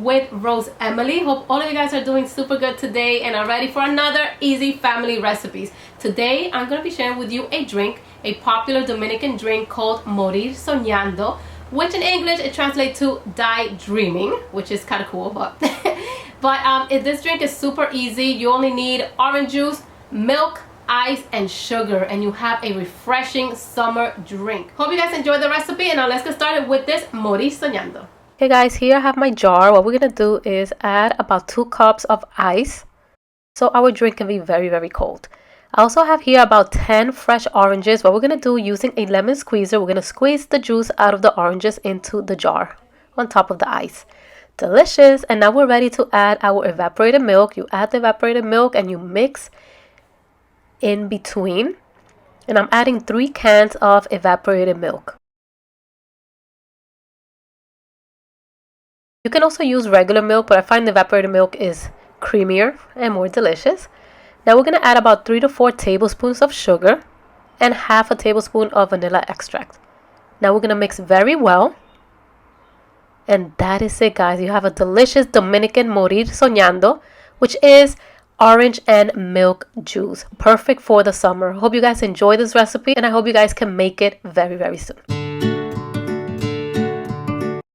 with Rose Emily. Hope all of you guys are doing super good today and are ready for another easy family recipes. Today I'm going to be sharing with you a drink, a popular Dominican drink called Morir Soñando, which in English it translates to die dreaming, which is kind of cool, but this drink is super easy. You only need orange juice, milk, ice, and sugar, and you have a refreshing summer drink. Hope you guys enjoyed the recipe, and now let's get started with this Morir Soñando. Okay guys, here I have my jar. What we're gonna do is add about 2 cups of ice so our drink can be very, very cold. I also have here about 10 fresh oranges. What we're gonna do, using a lemon squeezer, we're gonna squeeze the juice out of the oranges into the jar on top of the ice. Delicious. And now we're ready to add our evaporated milk. You add the evaporated milk and you mix in between, and I'm adding 3 cans of evaporated milk. You can also use regular milk, but I find the evaporated milk is creamier and more delicious. Now we're going to add about 3 to 4 tablespoons of sugar and half a tablespoon of vanilla extract. Now we're going to mix very well, and that is it guys. You have a delicious Dominican Morir Soñando, which is orange and milk juice, perfect for the summer. Hope you guys enjoy this recipe, and I hope you guys can make it very, very soon.